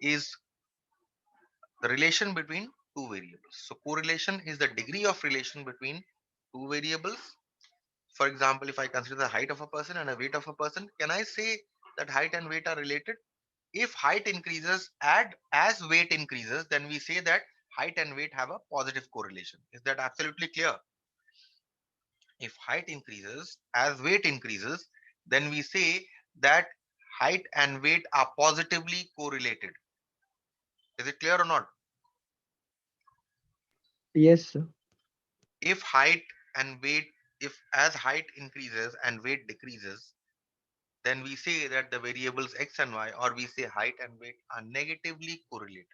is the relation between two variables. So correlation is the degree of relation between two variables. For example, if I consider the height of a person and a weight of a person, can I say that height and weight are related? If height increases and as weight increases, then we say that height and weight have a positive correlation. Is that absolutely clear? If height increases as weight increases, then we say that height and weight are positively correlated. Is it clear or not? Yes, sir. If height and weight, if as height increases and weight decreases, then we say that the variables x and y, or we say height and weight, are negatively correlated.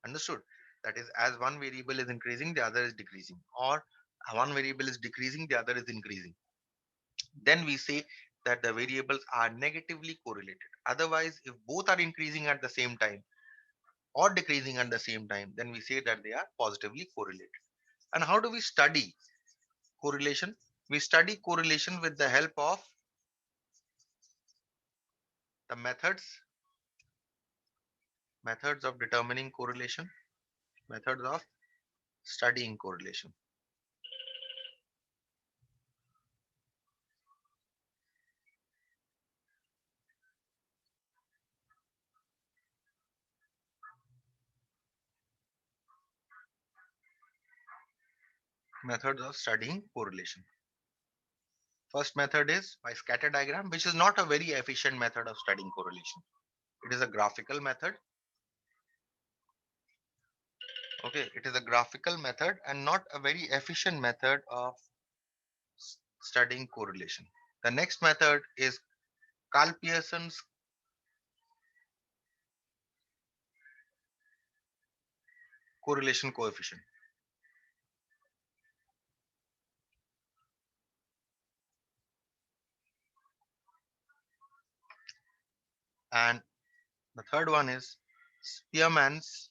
Understood? That is, as one variable is increasing, the other is decreasing, or one variable is decreasing, the other is increasing. Then we say that the variables are negatively correlated. Otherwise, if both are increasing at the same time or decreasing at the same time, then we say that they are positively correlated. And how do we study correlation? We study correlation with the help of the methods of determining correlation, methods of studying correlation. Methods of studying correlation. First method is by scatter diagram, which is not a very efficient method of studying correlation. It is a graphical method. Okay, it is a graphical method and not a very efficient method of studying correlation. The next method is Carl Pearson's correlation coefficient. And the third one is Spearman's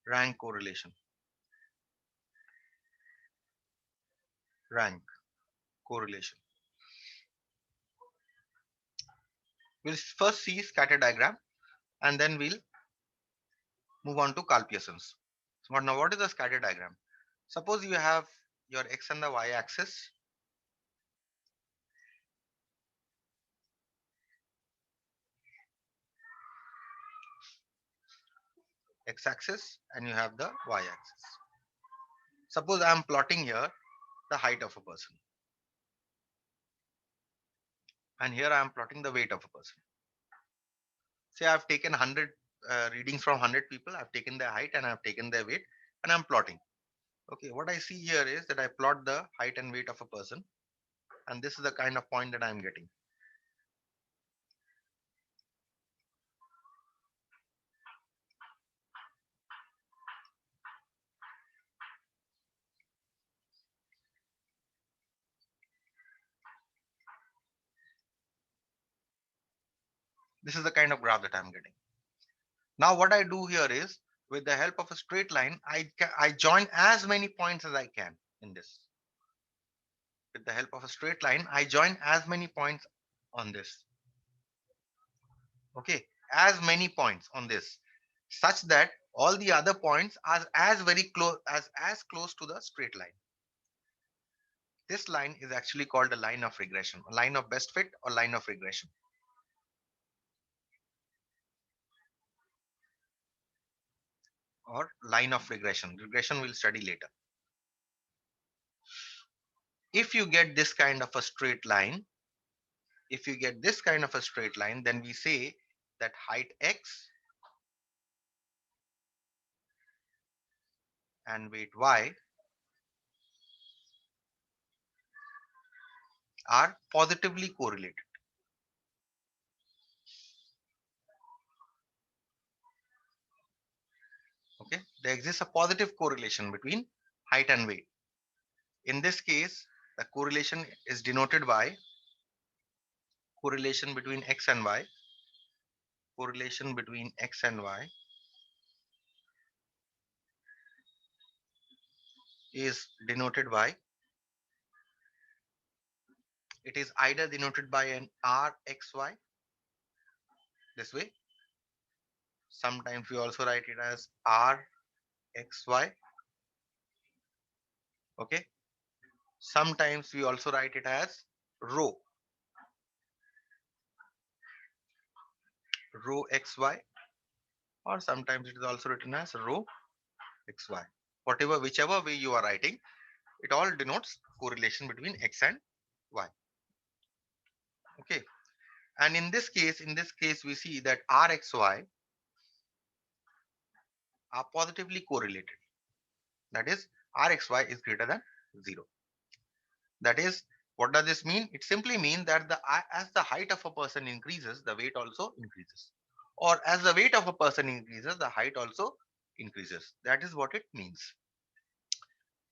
rank correlation. Rank correlation. We'll first see scatter diagram and then we'll move on to Carl Pearson's. So now what is the scatter diagram? Suppose you have your x and the y axis, x axis, and you have the y axis. Suppose I am plotting here the height of a person, and here I am plotting the weight of a person. Say I've taken 100 readings from 100 people, I've taken their height and I've taken their weight, and I'm plotting. Okay, what I see here is that I plot the height and weight of a person, and this is the kind of point that I'm getting. This is the kind of graph that I'm getting. Now what I do here is, with the help of a straight line, I join as many points as I can in this. With the help of a straight line, I join as many points on this. Okay, as many points on this, such that all the other points are as very close as close to the straight line. This line is actually called a line of regression, a line of best fit or line of regression, or line of regression. Regression we'll study later. If you get this kind of a straight line, if you get this kind of a straight line, then we say that height x and weight y are positively correlated. Okay, there exists a positive correlation between height and weight. In this case, the correlation is denoted by correlation between x and y. Correlation between x and y is denoted by, it is either denoted by an rxy, this way, Sometimes we also write it as Rxy. Okay. Sometimes we also write it as rho, rho xy, or sometimes it is also written as rho xy. Whatever, whichever way you are writing, it all denotes correlation between x and y. Okay. And in this case, we see that Rxy are positively correlated. That is, Rxy is greater than 0. That is, what does this mean? It simply means that as the height of a person increases, the weight also increases. Or as the weight of a person increases, the height also increases. That is what it means.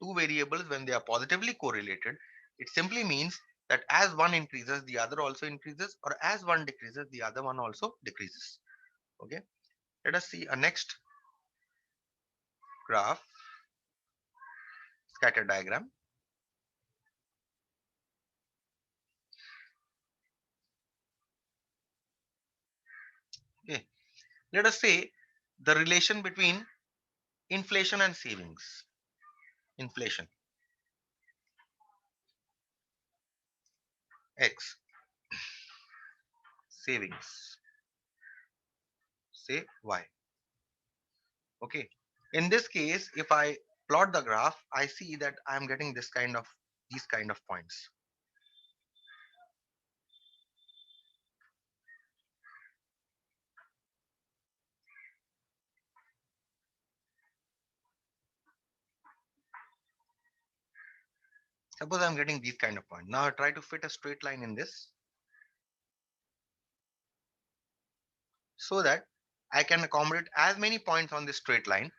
Two variables, when they are positively correlated, it simply means that as one increases, the other also increases, or as one decreases, the other one also decreases. Okay. Let us see a next graph, scatter diagram. Okay. Let us say the relation between inflation and savings. Inflation X, savings say Y. Okay. In this case, if I plot the graph, I see that I am getting these kind of points. Suppose I'm getting these kind of points. Now I try to fit a straight line in this so that I can accommodate as many points on this straight line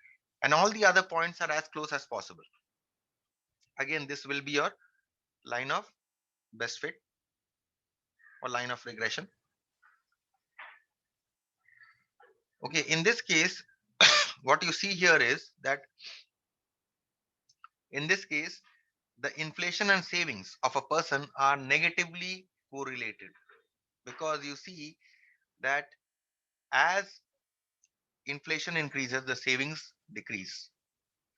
and all the other points are as close as possible. Again, this will be your line of best fit or line of regression. Okay, in this case, what you see here is that in this case, the inflation and savings of a person are negatively correlated because you see that as inflation increases, the savings decrease.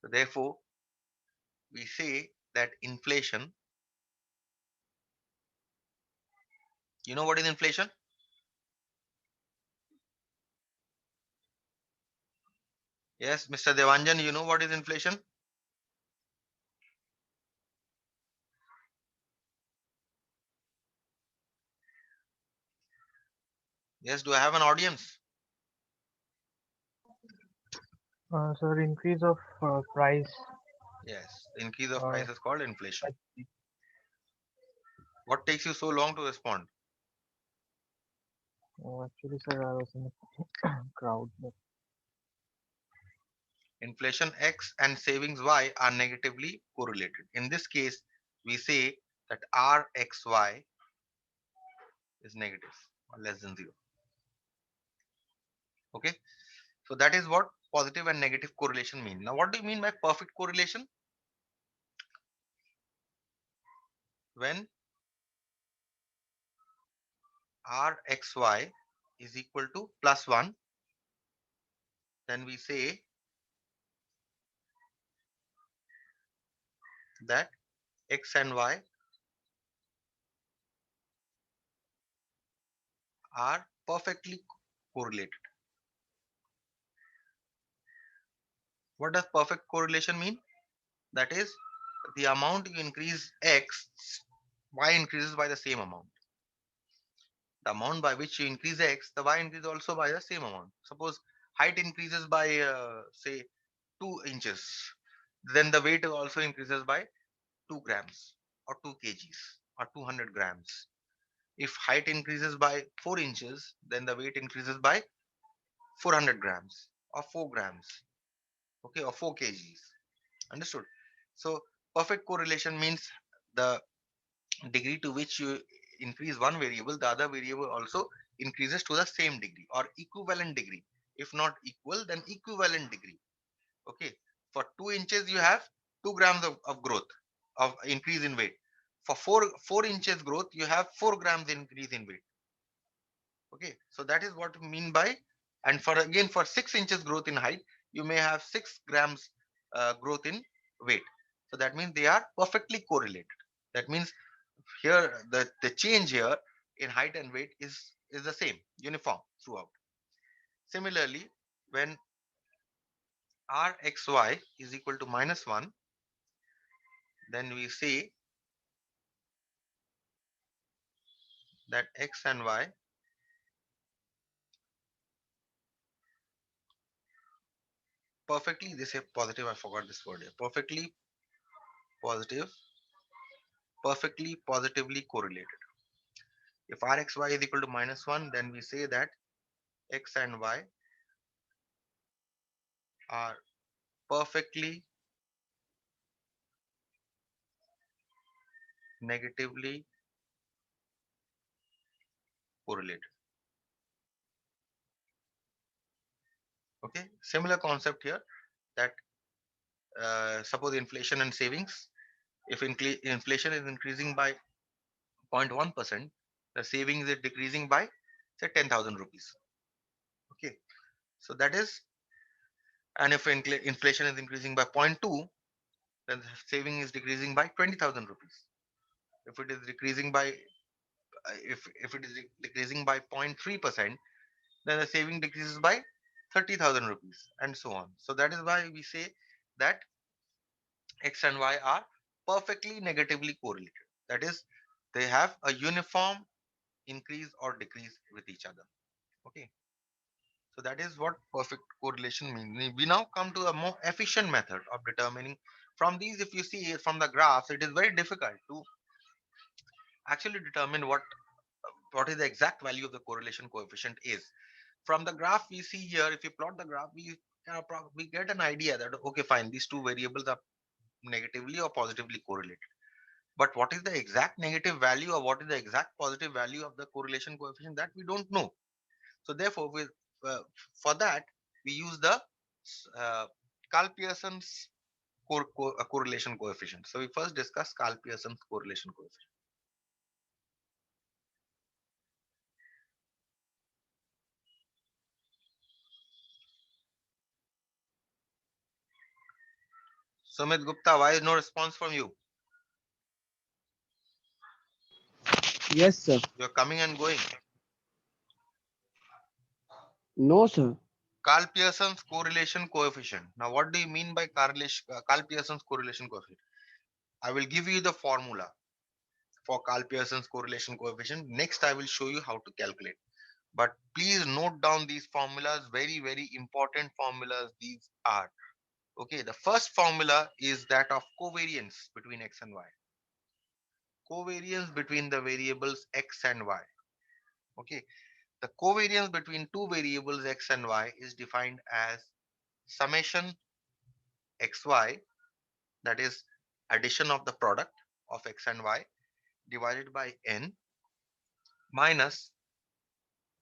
So therefore, we say that inflation, you know what is inflation? Yes, Mr. Devanjan, you know what is inflation? Yes, do I have an audience? Sir, increase of price. Yes, the increase of Uh, price is called inflation. actually, What takes you so long to respond? actually, sir, I was in a crowd. But, Inflation X and savings Y are negatively correlated. In this case, we say that Rxy is negative or less than 0. Okay, so that is what positive and negative correlation mean. Now, what do you mean by perfect correlation? When Rxy is equal to plus 1, then we say that X and Y are perfectly correlated. What does perfect correlation mean? That is, the amount you increase X, Y increases by the same amount. The amount by which you increase X, the Y increases also by the same amount. Suppose height increases by, say, 2 inches, then the weight also increases by 2 grams or 2 kgs or 200 grams. If height increases by 4 inches, then the weight increases by 400 grams or 4 grams, okay, or 4 kgs. Understood? So, perfect correlation means the degree to which you increase one variable, the other variable also increases to the same degree or equivalent degree. If not equal, then equivalent degree. Okay. For 2 inches, you have 2 grams of growth, of increase in weight. For 4 inches growth, you have 4 grams increase in weight. Okay. So that is what we mean by And for again, for 6 inches growth in height, you may have 6 grams growth in weight. So that means they are perfectly correlated. That means here the change here in height and weight is the same, uniform throughout. Similarly, when Rxy is equal to -1, then we say that x and y perfectly, they say positive, I forgot this word here, perfectly positive, perfectly positively correlated. If Rxy is equal to -1, then we say that x and y are perfectly negatively correlated. Okay, similar concept here, that suppose inflation and savings. If inflation is increasing by 0.1%, the savings is decreasing by say 10,000 rupees. Okay, so that is, and if inflation is increasing by zero point 0.2, then the saving is decreasing by 20,000 rupees. If it is decreasing by if it is decreasing by 0.3%, then the saving decreases by 30,000 rupees, and so on. So that is why we say that x and y are perfectly negatively correlated. That is, they have a uniform increase or decrease with each other. Okay, so that is what perfect correlation means. We now come to a more efficient method of determining. From these, if you see from the graphs, it is very difficult to actually determine what is the exact value of the correlation coefficient is. From the graph we see here, if you plot the graph, we get an idea that okay, fine, these two variables are negatively or positively correlated. But what is the exact negative value or what is the exact positive value of the correlation coefficient, that we don't know. So therefore, uh, for that we use the uh, Carl Pearson's correlation coefficient. So we first discuss Carl Pearson's correlation coefficient. Sumit Gupta, why is no response from you? Yes, sir. You're coming and going. No, sir. Carl Pearson's correlation coefficient. Now, what do you mean by Carl Pearson's correlation coefficient? I will give you the formula for Carl Pearson's correlation coefficient. Next, I will show you how to calculate. But please note down these formulas, very, very important formulas these are. Okay, the first formula is that of covariance between x and y. Covariance between the variables x and y. Okay, the covariance between two variables x and y is defined as summation xy, that is addition of the product of x and y, divided by n, minus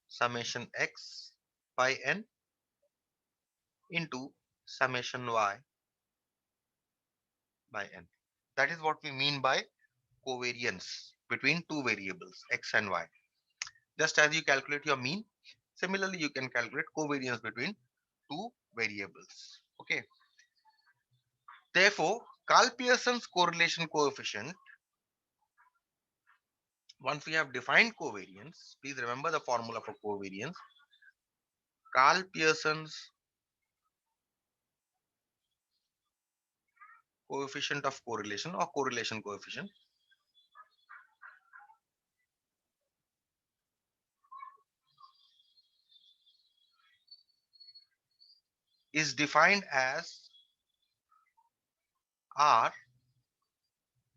summation x by n into summation y by n. That is what we mean by covariance between two variables x and y. Just as you calculate your mean, similarly you can calculate covariance between two variables. Okay. Therefore, Carl Pearson's correlation coefficient, once we have defined covariance, please remember the formula for covariance. Carl Pearson's coefficient of correlation or correlation coefficient is defined as R,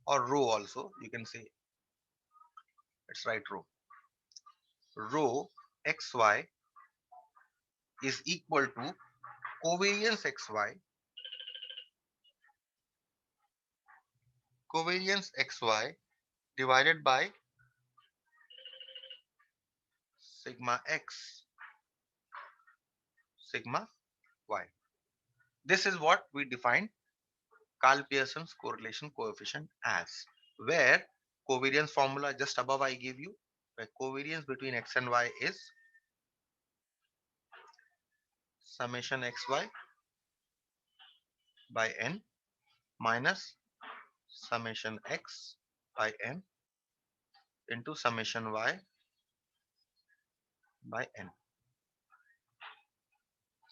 or rho also. You can say, let's write rho. Rho xy is equal to covariance xy divided by sigma x sigma y. This is what we define Carl Pearson's correlation coefficient as, where covariance formula just above I gave you, where covariance between x and y is summation xy by n minus summation x by n into summation y by n,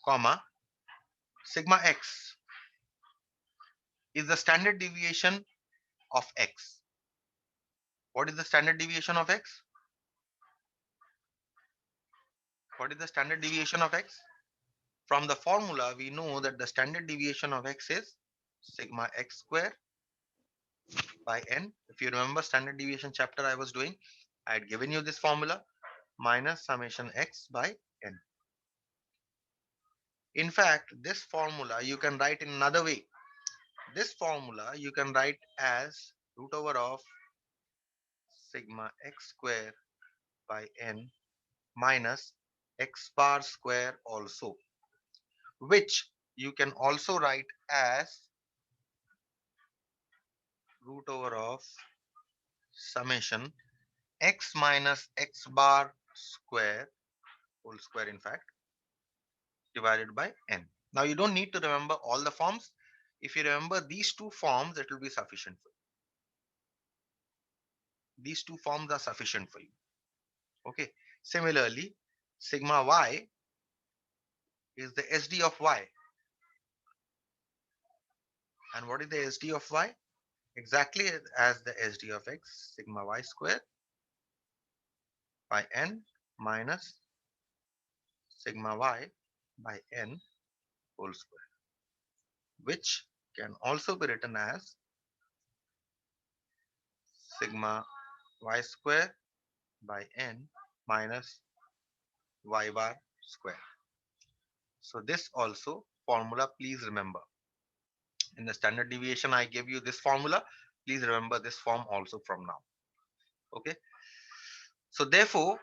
comma, sigma x is the standard deviation of x. What is the standard deviation of x? What is the standard deviation of x? From the formula, we know that the standard deviation of x is sigma x square by n. If you remember standard deviation chapter I was doing, I had given you this formula minus summation x by n. In fact, this formula you can write in another way. This formula you can write as root over of sigma x square by n minus x bar square also, which you can also write as root over of summation x minus x bar square, whole square in fact, divided by n. Now you don't need to remember all the forms. If you remember these two forms, it will be sufficient for you. These two forms are sufficient for you. Okay. Similarly, sigma y is the SD of y. And what is the SD of y? Exactly as the SD of x, sigma y square by n minus sigma y by n whole square, which can also be written as sigma y square by n minus y bar square. So this also formula, please remember. In the standard deviation, I gave you this formula. Please remember this form also from now. Okay. So therefore,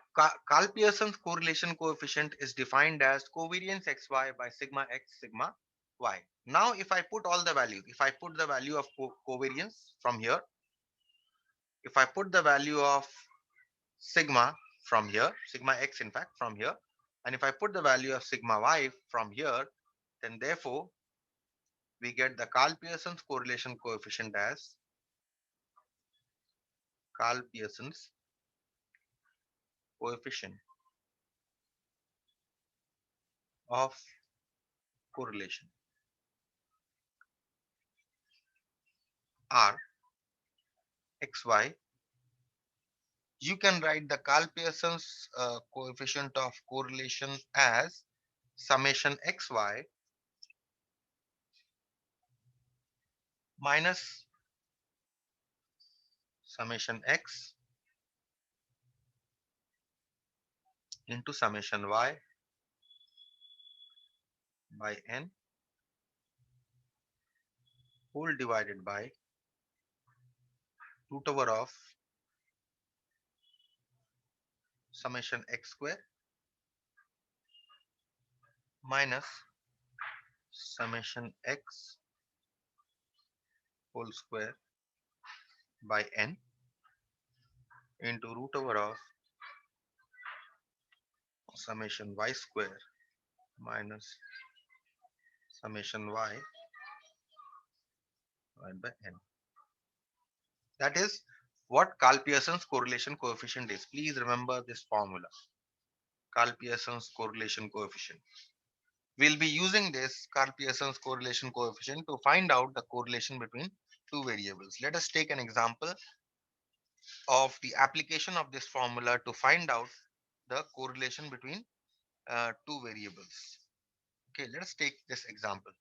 Karl-Pearson's correlation coefficient is defined as covariance xy by sigma x sigma y. Now, if I put all the values, if I put the value of covariance from here, if I put the value of sigma from here, sigma x in fact from here, and if I put the value of sigma y from here, then therefore we get the Karl-Pearson's correlation coefficient as Karl-Pearson's coefficient of correlation R xy. You can write the Karl-Pearson's coefficient of correlation as summation xy minus summation x into summation y by n whole divided by root over of summation x square minus summation x whole square by n into root over of summation y square minus summation y divided by n. That is what Karl-Pearson's correlation coefficient is. Please remember this formula. Karl-Pearson's correlation coefficient. We'll be using this Karl-Pearson's correlation coefficient to find out the correlation between two variables. Let us take an example of the application of this formula to find out the correlation between two variables. Okay, let us take this example.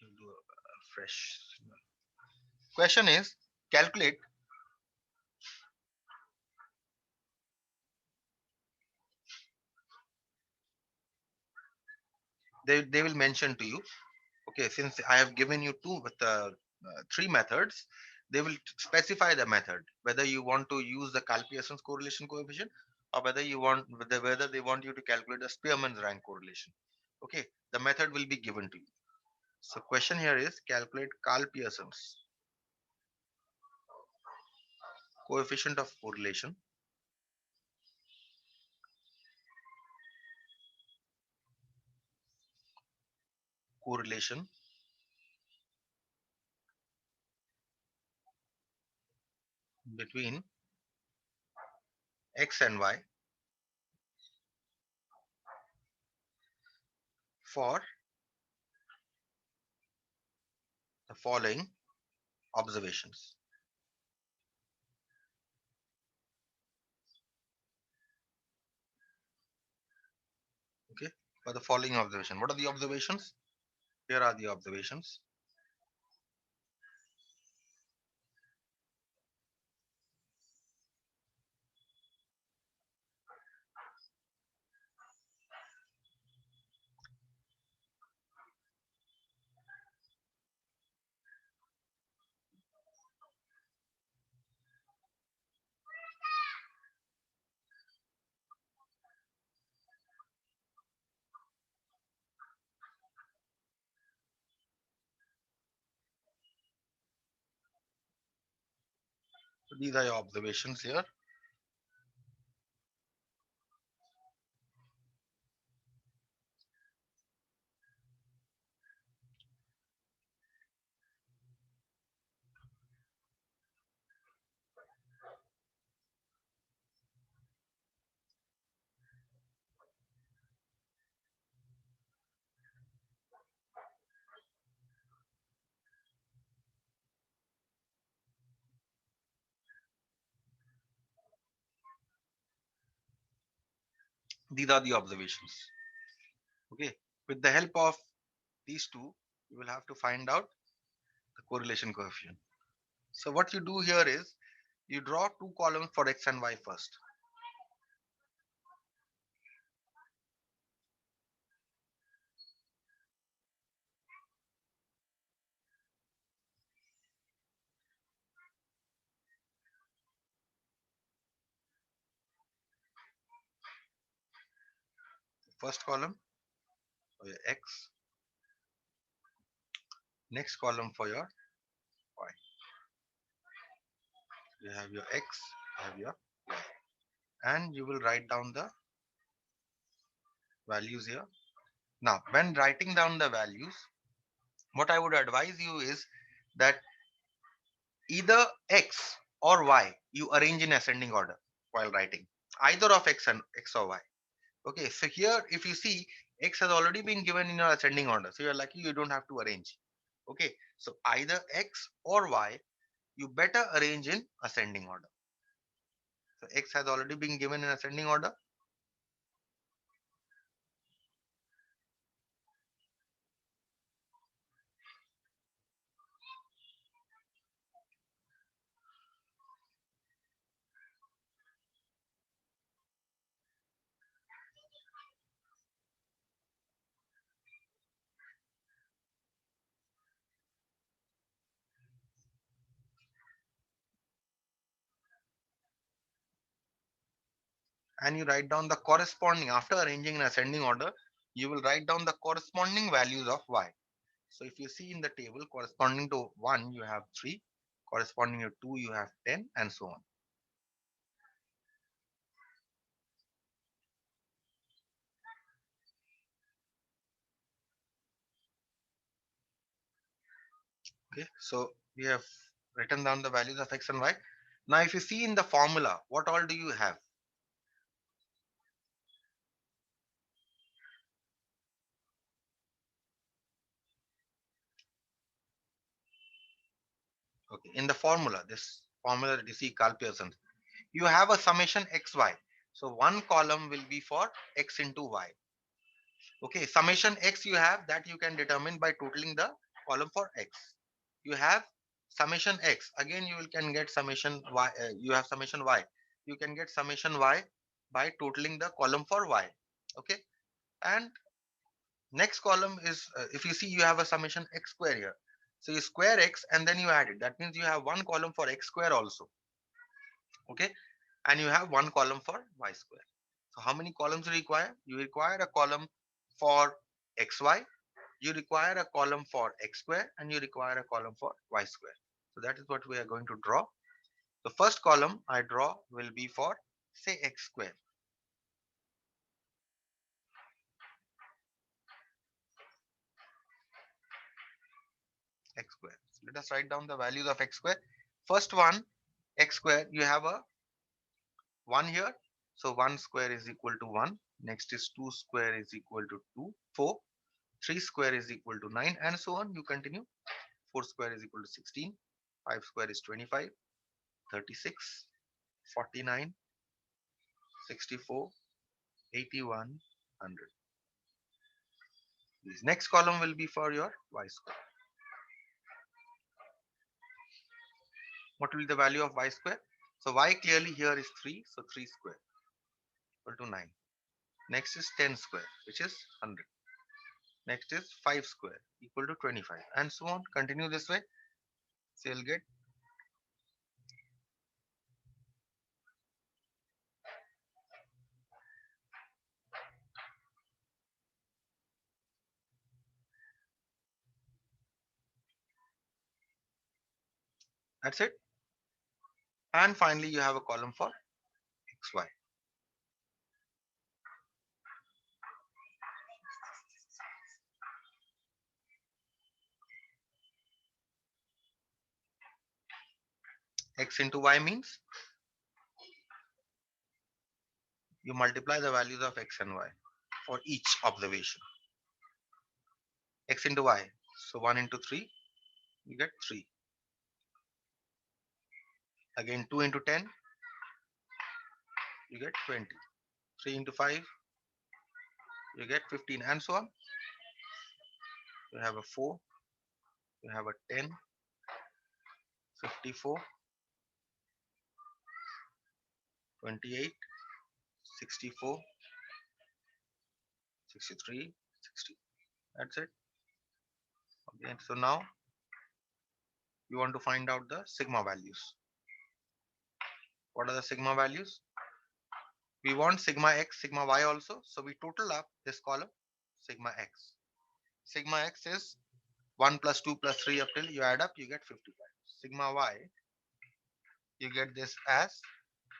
We'll do a fresh question is calculate they will mention to you. Okay, since I have given you three methods, they will specify the method whether you want to use the Karl-Pearson's correlation coefficient or whether they want you to calculate the Spearman's rank correlation. Okay, the method will be given to you. So question here is calculate Karl-Pearson's coefficient of correlation correlation between X and Y for the following observations. Okay, for the following observation. What are the observations? Here are the observations. So these are your observations here. These are the observations. Okay, with the help of these two, you will have to find out the correlation coefficient. So what you do here is you draw two columns for X and Y first. First column for your X, next column for your Y. You have your X, you have your Y, and you will write down the values here. Now, when writing down the values, what I would advise you is that either X or Y you arrange in ascending order while writing, either of X or Y. Okay, so here if you see, X has already been given in your ascending order, so you're lucky you don't have to arrange. Okay, so either X or Y you better arrange in ascending order. So X has already been given in ascending order. And you write down the corresponding, after arranging in ascending order, you will write down the corresponding values of Y. So if you see in the table, corresponding to 1 you have 3, corresponding to 2 you have 10, and so on. Okay, so we have written down the values of X and Y. Now if you see in the formula, what all do you have? Okay, in the formula, this formula that you see, Carl Pearson, you have a summation XY. So one column will be for X into Y. Okay, summation X you have that you can determine by totaling the column for X. You have summation X. Again, you will can get summation Y. You have summation Y. You can get summation Y by totaling the column for Y. Okay, and next column is, if you see, you have a summation X square here. So you square X and then you add it. That means you have one column for X square also. Okay, and you have one column for Y square. So how many columns you require? You require a column for XY, you require a column for X square, and you require a column for Y square. So that is what we are going to draw. The first column I draw will be for, say, X square. Let us write down the values of x square. First one, x square, you have a 1 here. So 1 square is equal to 1. Next is 2 square is equal to 2, 4. 3 square is equal to 9, and so on. You continue. 4 square is equal to 16. 5 square is 25. 36. 49. 64. 81. 100. This next column will be for your y square. What will be the value of y square? So y clearly here is 3. So 3 square equal to 9. Next is 10 square, which is 100. Next is 5 square equal to 25, and so on. Continue this way. So you'll get that's it. And finally, you have a column for xy. X into y means you multiply the values of x and y for each observation. X into y. So 1 into 3, you get 3. Again 2 into 10, you get 20. 3 into 5, you get 15, and so on. You have a 4, you have a 10, 54, 28, 64, 63, 60. That's it. Okay, so now you want to find out the sigma values. What are the sigma values? We want sigma x, sigma y also. So we total up this column, sigma x. Sigma x is 1 plus 2 plus 3 up till you add up, you get 55. Sigma y, you get this as,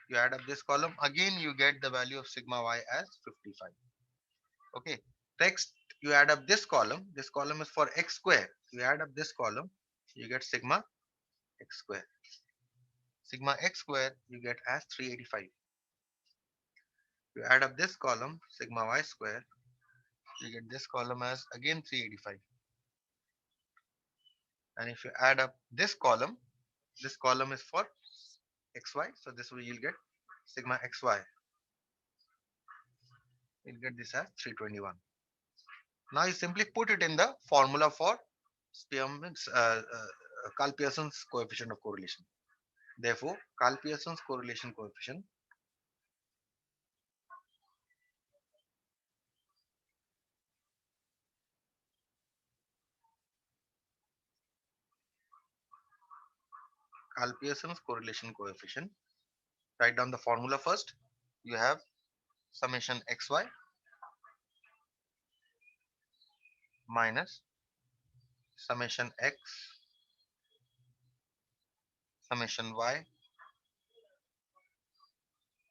you add up this column, again you get the value of sigma y as 55. Okay. Next, you add up this column. This column is for x square. You add up this column, you get sigma x square. Sigma x square you get as 385. You add up this column, sigma y square, you get this column as again 385. And if you add up this column is for xy. So this way you'll get sigma xy. You'll get this as 321. Now you simply put it in the formula for Spearman's, Karl-Pearson's coefficient of correlation. Therefore, Karl-Pearson's correlation coefficient Karl-Pearson's correlation coefficient. Write down the formula first. You have summation xy minus summation x summation y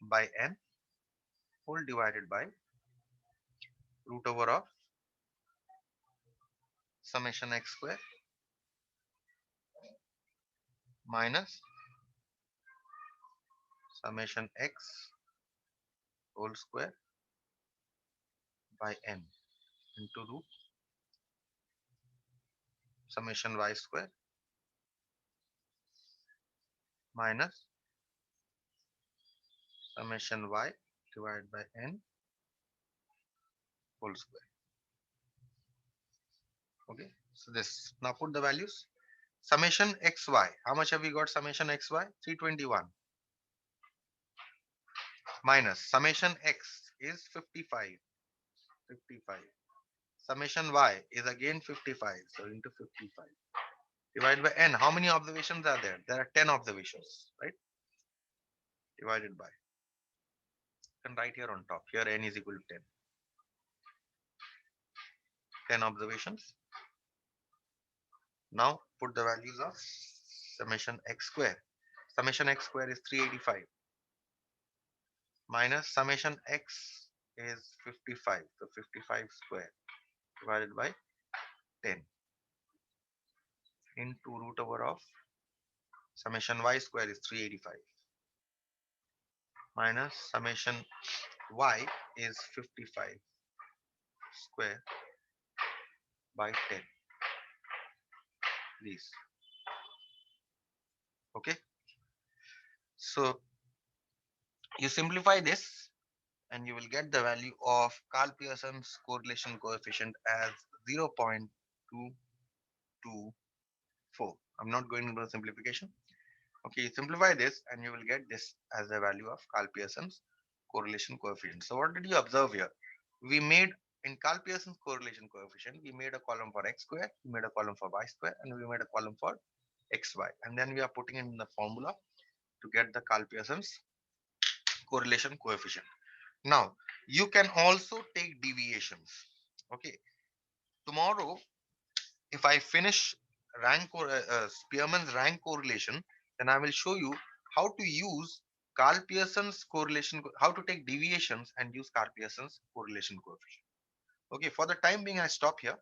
by n whole divided by root over of summation x square minus summation x whole square by n into root summation y square minus summation y divided by n whole square. Okay, so this, now put the values. Summation xy, how much have we got? Summation xy 321 minus summation x is 55. Summation y is again 55, so into 55 divided by n. How many observations are there? There are 10 observations, right? Divided by, you can write here on top, here n is equal to 10. 10 observations. Now put the values of summation x square. Summation x square is 385 minus summation x is 55. So 55 square divided by 10. into root over of summation y square is 385 minus summation y is 55 square by 10. These. Okay. So you simplify this and you will get the value of Karl Pearson's correlation coefficient as 0.224. I'm not going into the simplification. Okay, you simplify this and you will get this as the value of Karl Pearson's correlation coefficient. So what did you observe here? We made in Karl Pearson's correlation coefficient, we made a column for x square, we made a column for y square, and we made a column for xy. And then we are putting in the formula to get the Karl Pearson's correlation coefficient. Now, you can also take deviations. Okay, tomorrow, if I finish Spearman's rank correlation, then I will show you how to use Karl Pearson's correlation, how to take deviations and use Karl Pearson's correlation coefficient. Okay, for the time being, I stop here.